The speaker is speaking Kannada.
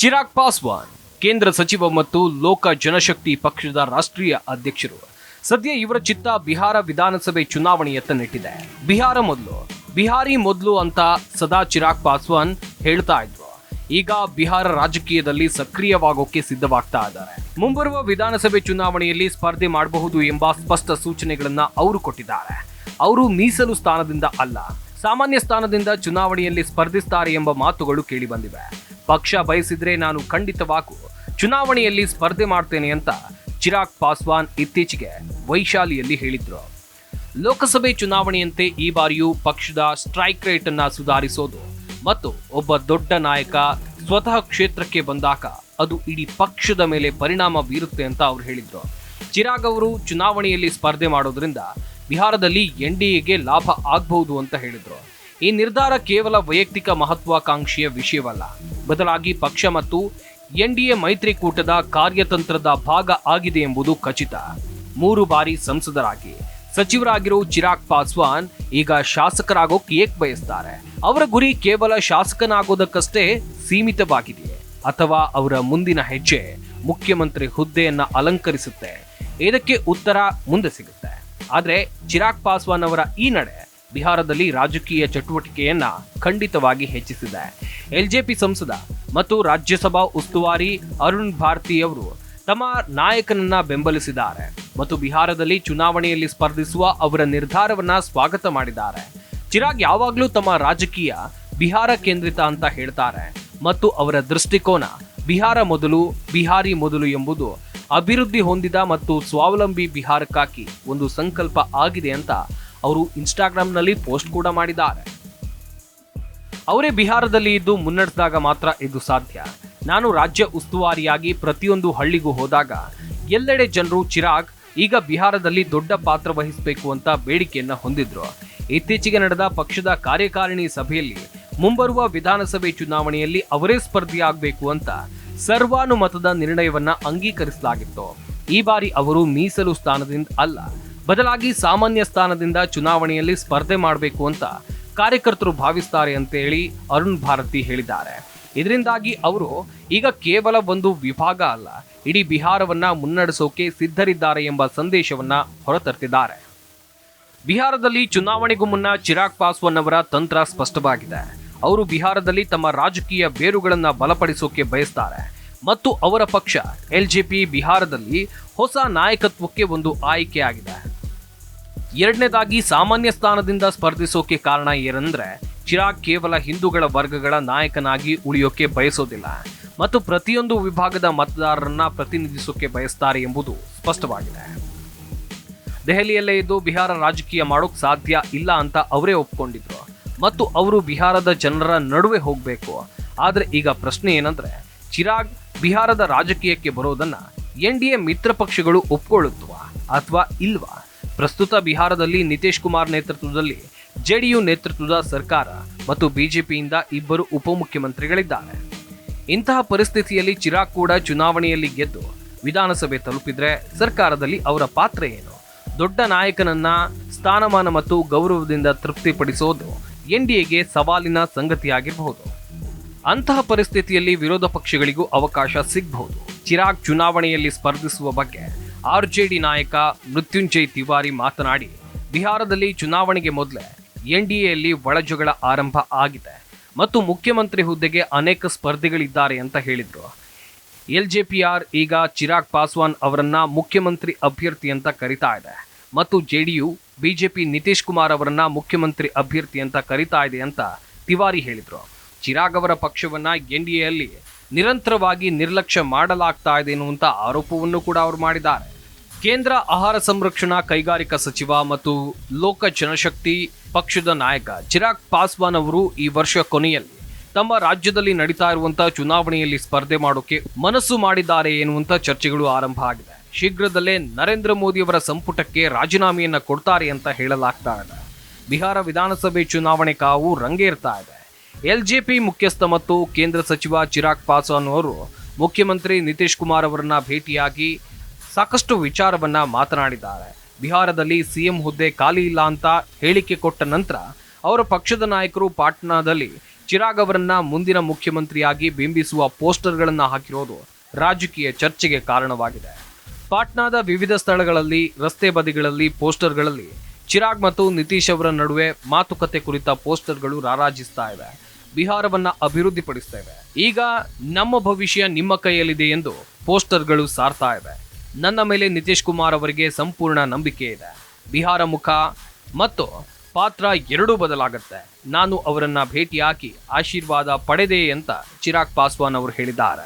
ಚಿರಾಗ್ ಪಾಸ್ವಾನ್ ಕೇಂದ್ರ ಸಚಿವ ಮತ್ತು ಲೋಕ ಜನಶಕ್ತಿ ಪಕ್ಷದ ರಾಷ್ಟ್ರೀಯ ಅಧ್ಯಕ್ಷರು. ಸದ್ಯ ಇವರ ಚಿತ್ತ ಬಿಹಾರ ವಿಧಾನಸಭೆ ಚುನಾವಣೆಯತ್ತ ನೆಟ್ಟಿದೆ. ಬಿಹಾರಿ ಮೊದಲು ಅಂತ ಸದಾ ಚಿರಾಗ್ ಪಾಸ್ವಾನ್ ಹೇಳ್ತಾ ಇದ್ರು. ಈಗ ಬಿಹಾರ ರಾಜಕೀಯದಲ್ಲಿ ಸಕ್ರಿಯವಾಗೋಕೆ ಸಿದ್ಧವಾಗ್ತಾ ಇದ್ದಾರೆ. ಮುಂಬರುವ ವಿಧಾನಸಭೆ ಚುನಾವಣೆಯಲ್ಲಿ ಸ್ಪರ್ಧೆ ಮಾಡಬಹುದು ಎಂಬ ಸ್ಪಷ್ಟ ಸೂಚನೆಗಳನ್ನ ಅವರು ಕೊಟ್ಟಿದ್ದಾರೆ. ಅವರು ಮೀಸಲು ಸ್ಥಾನದಿಂದ ಅಲ್ಲ, ಸಾಮಾನ್ಯ ಸ್ಥಾನದಿಂದ ಚುನಾವಣೆಯಲ್ಲಿ ಸ್ಪರ್ಧಿಸ್ತಾರೆ ಎಂಬ ಮಾತುಗಳು ಕೇಳಿಬಂದಿವೆ. ಪಕ್ಷ ಬಯಸಿದ್ರೆ ನಾನು ಖಂಡಿತವಾಗೂ ಚುನಾವಣೆಯಲ್ಲಿ ಸ್ಪರ್ಧೆ ಮಾಡ್ತೇನೆ ಅಂತ ಚಿರಾಗ್ ಪಾಸ್ವಾನ್ ಇತ್ತೀಚೆಗೆ ವೈಶಾಲಿಯಲ್ಲಿ ಹೇಳಿದ್ರು. ಲೋಕಸಭೆ ಚುನಾವಣೆಯಂತೆ ಈ ಬಾರಿಯೂ ಪಕ್ಷದ ಸ್ಟ್ರೈಕ್ ರೇಟ್ ಅನ್ನ ಸುಧಾರಿಸೋದು ಮತ್ತು ಒಬ್ಬ ದೊಡ್ಡ ನಾಯಕ ಸ್ವತಃ ಕ್ಷೇತ್ರಕ್ಕೆ ಬಂದಾಗ ಅದು ಇಡೀ ಪಕ್ಷದ ಮೇಲೆ ಪರಿಣಾಮ ಬೀರುತ್ತೆ ಅಂತ ಅವರು ಹೇಳಿದ್ರು. ಚಿರಾಗ್ ಅವರು ಚುನಾವಣೆಯಲ್ಲಿ ಸ್ಪರ್ಧೆ ಮಾಡೋದ್ರಿಂದ ಬಿಹಾರದಲ್ಲಿ ಎನ್ಡಿಎಗೆ ಲಾಭ ಆಗಬಹುದು ಅಂತ ಹೇಳಿದ್ರು. ಈ ನಿರ್ಧಾರ ಕೇವಲ ವೈಯಕ್ತಿಕ ಮಹತ್ವಾಕಾಂಕ್ಷೆಯ ವಿಷಯವಲ್ಲ, ಬದಲಾಗಿ ಪಕ್ಷ ಮತ್ತು ಎನ್ಡಿಎ ಮೈತ್ರಿಕೂಟದ ಕಾರ್ಯತಂತ್ರದ ಭಾಗ ಆಗಿದೆ ಎಂಬುದು ಖಚಿತ. 3 ಬಾರಿ ಸಂಸದರಾಗಿ ಸಚಿವರಾಗಿರೋ ಚಿರಾಗ್ ಪಾಸ್ವಾನ್ ಈಗ ಶಾಸಕರಾಗೋಕೆ ಏಕೆ ಬಯಸ್ತಾರೆ? ಅವರ ಗುರಿ ಕೇವಲ ಶಾಸಕನಾಗೋದಕ್ಕಷ್ಟೇ ಸೀಮಿತವಾಗಿದೆಯೇ ಅಥವಾ ಅವರ ಮುಂದಿನ ಹೆಜ್ಜೆ ಮುಖ್ಯಮಂತ್ರಿ ಹುದ್ದೆಯನ್ನ ಅಲಂಕರಿಸುತ್ತೆ? ಇದಕ್ಕೆ ಉತ್ತರ ಮುಂದೆ ಸಿಗುತ್ತೆ. ಆದರೆ ಚಿರಾಗ್ ಪಾಸ್ವಾನ್ ಅವರ ಈ ನಡೆ ಬಿಹಾರದಲ್ಲಿ ರಾಜಕೀಯ ಚಟುವಟಿಕೆಯನ್ನ ಖಂಡಿತವಾಗಿ ಹೆಚ್ಚಿಸಿದೆ. ಎಲ್ಜೆಪಿ ಸಂಸದ ಮತ್ತು ರಾಜ್ಯಸಭಾ ಉಸ್ತುವಾರಿ ಅರುಣ್ ಭಾರತಿ ಅವರು ತಮ್ಮ ನಾಯಕನನ್ನ ಬೆಂಬಲಿಸಿದ್ದಾರೆ ಮತ್ತು ಬಿಹಾರದಲ್ಲಿ ಚುನಾವಣೆಯಲ್ಲಿ ಸ್ಪರ್ಧಿಸುವ ಅವರ ನಿರ್ಧಾರವನ್ನ ಸ್ವಾಗತ ಮಾಡಿದ್ದಾರೆ. ಚಿರಾಗ್ ಯಾವಾಗಲೂ ತಮ್ಮ ರಾಜಕೀಯ ಬಿಹಾರ ಕೇಂದ್ರಿತ ಅಂತ ಹೇಳ್ತಾರೆ ಮತ್ತು ಅವರ ದೃಷ್ಟಿಕೋನ ಬಿಹಾರಿ ಮೊದಲು ಎಂಬುದು ಅಭಿವೃದ್ಧಿ ಹೊಂದಿದ ಮತ್ತು ಸ್ವಾವಲಂಬಿ ಬಿಹಾರಕ್ಕಾಗಿ ಒಂದು ಸಂಕಲ್ಪ ಆಗಿದೆ ಅಂತ ಅವರು ಇನ್ಸ್ಟಾಗ್ರಾಮ್ನಲ್ಲಿ ಪೋಸ್ಟ್ ಕೂಡ ಮಾಡಿದ್ದಾರೆ. ಅವರೇ ಬಿಹಾರದಲ್ಲಿ ಇದ್ದು ಮುನ್ನಡೆಸಿದಾಗ ಮಾತ್ರ ಇದು ಸಾಧ್ಯ. ನಾನು ರಾಜ್ಯ ಉಸ್ತುವಾರಿಯಾಗಿ ಪ್ರತಿಯೊಂದು ಹಳ್ಳಿಗೂ ಹೋದಾಗ ಎಲ್ಲೆಡೆ ಜನರು ಚಿರಾಗ್ ಈಗ ಬಿಹಾರದಲ್ಲಿ ದೊಡ್ಡ ಪಾತ್ರ ವಹಿಸಬೇಕು ಅಂತ ಬೇಡಿಕೆಯನ್ನ ಹೊಂದಿದ್ರು. ಇತ್ತೀಚೆಗೆ ನಡೆದ ಪಕ್ಷದ ಕಾರ್ಯಕಾರಿಣಿ ಸಭೆಯಲ್ಲಿ ಮುಂಬರುವ ವಿಧಾನಸಭೆ ಚುನಾವಣೆಯಲ್ಲಿ ಅವರೇ ಸ್ಪರ್ಧೆಯಾಗಬೇಕು ಅಂತ ಸರ್ವಾನುಮತದ ನಿರ್ಣಯವನ್ನ ಅಂಗೀಕರಿಸಲಾಗಿತ್ತು. ಈ ಬಾರಿ ಅವರು ಮೀಸಲು ಸ್ಥಾನದಿಂದ ಅಲ್ಲ, ಬದಲಾಗಿ ಸಾಮಾನ್ಯ ಸ್ಥಾನದಿಂದ ಚುನಾವಣೆಯಲ್ಲಿ ಸ್ಪರ್ಧೆ ಮಾಡಬೇಕು ಅಂತ ಕಾರ್ಯಕರ್ತರು ಭಾವಿಸ್ತಾರೆ ಅಂತ ಹೇಳಿ ಅರುಣ್ ಭಾರತಿ ಹೇಳಿದ್ದಾರೆ. ಇದರಿಂದಾಗಿ ಅವರು ಈಗ ಕೇವಲ ಒಂದು ವಿಭಾಗ ಅಲ್ಲ, ಇಡೀ ಬಿಹಾರವನ್ನ ಮುನ್ನಡೆಸೋಕೆ ಸಿದ್ಧರಿದ್ದಾರೆ ಎಂಬ ಸಂದೇಶವನ್ನ ಹೊರತರ್ತಿದ್ದಾರೆ. ಬಿಹಾರದಲ್ಲಿ ಚುನಾವಣೆಗೂ ಮುನ್ನ ಚಿರಾಗ್ ಪಾಸ್ವಾನ್ ಅವರ ತಂತ್ರ ಸ್ಪಷ್ಟವಾಗಿದೆ. ಅವರು ಬಿಹಾರದಲ್ಲಿ ತಮ್ಮ ರಾಜಕೀಯ ಬೇರುಗಳನ್ನ ಬಲಪಡಿಸೋಕೆ ಬಯಸ್ತಾರೆ ಮತ್ತು ಅವರ ಪಕ್ಷ ಎಲ್ಜೆಪಿ ಬಿಹಾರದಲ್ಲಿ ಹೊಸ ನಾಯಕತ್ವಕ್ಕೆ ಒಂದು ಆಯ್ಕೆಯಾಗಿದೆ. ಎರಡನೇದಾಗಿ ಸಾಮಾನ್ಯ ಸ್ಥಾನದಿಂದ ಸ್ಪರ್ಧಿಸೋಕೆ ಕಾರಣ ಏನಂದ್ರೆ ಚಿರಾಗ್ ಕೇವಲ ಹಿಂದೂಗಳ ವರ್ಗಗಳ ನಾಯಕನಾಗಿ ಉಳಿಯೋಕೆ ಬಯಸೋದಿಲ್ಲ ಮತ್ತು ಪ್ರತಿಯೊಂದು ವಿಭಾಗದ ಮತದಾರರನ್ನ ಪ್ರತಿನಿಧಿಸೋಕೆ ಬಯಸ್ತಾರೆ ಎಂಬುದು ಸ್ಪಷ್ಟವಾಗಿದೆ. ದೆಹಲಿಯಲ್ಲೇ ಇದ್ದು ಬಿಹಾರ ರಾಜಕೀಯ ಮಾಡೋಕ್ ಸಾಧ್ಯ ಇಲ್ಲ ಅಂತ ಅವರೇ ಒಪ್ಕೊಂಡಿದ್ರು ಮತ್ತು ಅವರು ಬಿಹಾರದ ಜನರ ನಡುವೆ ಹೋಗಬೇಕು. ಆದ್ರೆ ಈಗ ಪ್ರಶ್ನೆ ಏನಂದ್ರೆ ಚಿರಾಗ್ ಬಿಹಾರದ ರಾಜಕೀಯಕ್ಕೆ ಬರೋದನ್ನ ಎನ್ಡಿಎ ಮಿತ್ರ ಪಕ್ಷಗಳು ಒಪ್ಕೊಳ್ಳುತ್ತವಾ ಅಥವಾ ಇಲ್ವಾ? ಪ್ರಸ್ತುತ ಬಿಹಾರದಲ್ಲಿ ನಿತೀಶ್ ಕುಮಾರ್ ನೇತೃತ್ವದಲ್ಲಿ ಜೆಡಿಯು ನೇತೃತ್ವದ ಸರ್ಕಾರ ಮತ್ತು ಬಿಜೆಪಿಯಿಂದ 2 ಉಪಮುಖ್ಯಮಂತ್ರಿಗಳಿದ್ದಾರೆ. ಇಂತಹ ಪರಿಸ್ಥಿತಿಯಲ್ಲಿ ಚಿರಾಗ್ ಕೂಡ ಚುನಾವಣೆಯಲ್ಲಿ ಗೆದ್ದು ವಿಧಾನಸಭೆ ತಲುಪಿದ್ರೆ ಸರ್ಕಾರದಲ್ಲಿ ಅವರ ಪಾತ್ರ ಏನು? ದೊಡ್ಡ ನಾಯಕನನ್ನ ಸ್ಥಾನಮಾನ ಮತ್ತು ಗೌರವದಿಂದ ತೃಪ್ತಿಪಡಿಸೋದು ಎನ್ಡಿಎಗೆ ಸವಾಲಿನ ಸಂಗತಿಯಾಗಿರಬಹುದು. ಅಂತಹ ಪರಿಸ್ಥಿತಿಯಲ್ಲಿ ವಿರೋಧ ಪಕ್ಷಗಳಿಗೂ ಅವಕಾಶ ಸಿಗಬಹುದು. ಚಿರಾಗ್ ಚುನಾವಣೆಯಲ್ಲಿ ಸ್ಪರ್ಧಿಸುವ ಬಗ್ಗೆ ಆರ್ಜೆಡಿ ನಾಯಕ ಮೃತ್ಯುಂಜಯ್ ತಿವಾರಿ ಮಾತನಾಡಿ, ಬಿಹಾರದಲ್ಲಿ ಚುನಾವಣೆಗೆ ಮೊದಲೇ ಎನ್ಡಿಎಯಲ್ಲಿ ಒಳಜಗಳ ಆರಂಭ ಆಗಿದೆ ಮತ್ತು ಮುಖ್ಯಮಂತ್ರಿ ಹುದ್ದೆಗೆ ಅನೇಕ ಸ್ಪರ್ಧಿಗಳಿದ್ದಾರೆ ಅಂತ ಹೇಳಿದ್ರು. ಎಲ್ಜೆಪಿಆರ್ ಈಗ ಚಿರಾಗ್ ಪಾಸ್ವಾನ್ ಅವರನ್ನ ಮುಖ್ಯಮಂತ್ರಿ ಅಭ್ಯರ್ಥಿ ಅಂತ ಕರೀತಾ ಇದೆ ಮತ್ತು ಜೆಡಿಯು ಬಿಜೆಪಿ ನಿತೀಶ್ ಕುಮಾರ್ ಅವರನ್ನ ಮುಖ್ಯಮಂತ್ರಿ ಅಭ್ಯರ್ಥಿ ಅಂತ ಕರೀತಾ ಇದೆ ಅಂತ ತಿವಾರಿ ಹೇಳಿದ್ರು. ಚಿರಾಗ್ ಅವರ ಪಕ್ಷವನ್ನ ಎನ್ಡಿಎಯಲ್ಲಿ ನಿರಂತರವಾಗಿ ನಿರ್ಲಕ್ಷ್ಯ ಮಾಡಲಾಗ್ತಾ ಇದೆ ಎನ್ನುವಂತ ಆರೋಪವನ್ನು ಕೂಡ ಅವರು ಮಾಡಿದ್ದಾರೆ. ಕೇಂದ್ರ ಆಹಾರ ಸಂರಕ್ಷಣಾ ಕೈಗಾರಿಕಾ ಸಚಿವ ಮತ್ತು ಲೋಕ ಜನಶಕ್ತಿ ಪಕ್ಷದ ನಾಯಕ ಚಿರಾಗ್ ಪಾಸ್ವಾನ್ ಅವರು ಈ ವರ್ಷ ಕೊನೆಯಲ್ಲಿ ತಮ್ಮ ರಾಜ್ಯದಲ್ಲಿ ನಡೀತಾ ಇರುವಂತಹ ಚುನಾವಣೆಯಲ್ಲಿ ಸ್ಪರ್ಧೆ ಮಾಡೋಕೆ ಮನಸ್ಸು ಮಾಡಿದ್ದಾರೆ ಎನ್ನುವಂತ ಚರ್ಚೆಗಳು ಆರಂಭ ಆಗಿದೆ. ಶೀಘ್ರದಲ್ಲೇ ನರೇಂದ್ರ ಮೋದಿ ಅವರ ಸಂಪುಟಕ್ಕೆ ರಾಜೀನಾಮೆಯನ್ನ ಕೊಡ್ತಾರೆ ಅಂತ ಹೇಳಲಾಗ್ತಾ ಇದೆ. ಬಿಹಾರ ವಿಧಾನಸಭೆ ಚುನಾವಣೆ ಕಾವು ರಂಗೇರ್ತಾ ಇದೆ. ಎಲ್ಜೆಪಿ ಮುಖ್ಯಸ್ಥ ಮತ್ತು ಕೇಂದ್ರ ಸಚಿವ ಚಿರಾಗ್ ಪಾಸ್ವಾನ್ ಅವರು ಮುಖ್ಯಮಂತ್ರಿ ನಿತೀಶ್ ಕುಮಾರ್ ಅವರನ್ನ ಭೇಟಿಯಾಗಿ ಸಾಕಷ್ಟು ವಿಚಾರವನ್ನ ಮಾತನಾಡಿದ್ದಾರೆ. ಬಿಹಾರದಲ್ಲಿ ಸಿಎಂ ಹುದ್ದೆ ಖಾಲಿ ಇಲ್ಲ ಅಂತ ಹೇಳಿಕೆ ಕೊಟ್ಟ ನಂತರ ಅವರ ಪಕ್ಷದ ನಾಯಕರು ಪಾಟ್ನಾದಲ್ಲಿ ಚಿರಾಗ್ ಅವರನ್ನ ಮುಂದಿನ ಮುಖ್ಯಮಂತ್ರಿಯಾಗಿ ಬಿಂಬಿಸುವ ಪೋಸ್ಟರ್ಗಳನ್ನು ಹಾಕಿರೋದು ರಾಜಕೀಯ ಚರ್ಚೆಗೆ ಕಾರಣವಾಗಿದೆ. ಪಾಟ್ನಾದ ವಿವಿಧ ಸ್ಥಳಗಳಲ್ಲಿ, ರಸ್ತೆ ಬದಿಗಳಲ್ಲಿ, ಪೋಸ್ಟರ್ಗಳಲ್ಲಿ ಚಿರಾಗ್ ಮತ್ತು ನಿತೀಶ್ ಅವರ ನಡುವೆ ಮಾತುಕತೆ ಕುರಿತ ಪೋಸ್ಟರ್ಗಳು ರಾರಾಜಿಸ್ತಾ ಇವೆ. ಬಿಹಾರವನ್ನ ಅಭಿವೃದ್ಧಿಪಡಿಸ್ತೇವೆ, ಈಗ ನಮ್ಮ ಭವಿಷ್ಯ ನಿಮ್ಮ ಕೈಯಲ್ಲಿದೆ ಎಂದು ಪೋಸ್ಟರ್ಗಳು ಸಾರ್ತಾ ಇವೆ. ನನ್ನ ಮೇಲೆ ನಿತೀಶ್ ಕುಮಾರ್ ಅವರಿಗೆ ಸಂಪೂರ್ಣ ನಂಬಿಕೆ ಇದೆ. ಬಿಹಾರ ಮುಖ ಮತ್ತು ಪಾತ್ರ ಎರಡೂ ಬದಲಾಗುತ್ತೆ. ನಾನು ಅವರನ್ನ ಭೇಟಿಯಾಗಿ ಆಶೀರ್ವಾದ ಪಡೆದೆ ಅಂತ ಚಿರಾಗ್ ಪಾಸ್ವಾನ್ ಅವರು ಹೇಳಿದ್ದಾರೆ.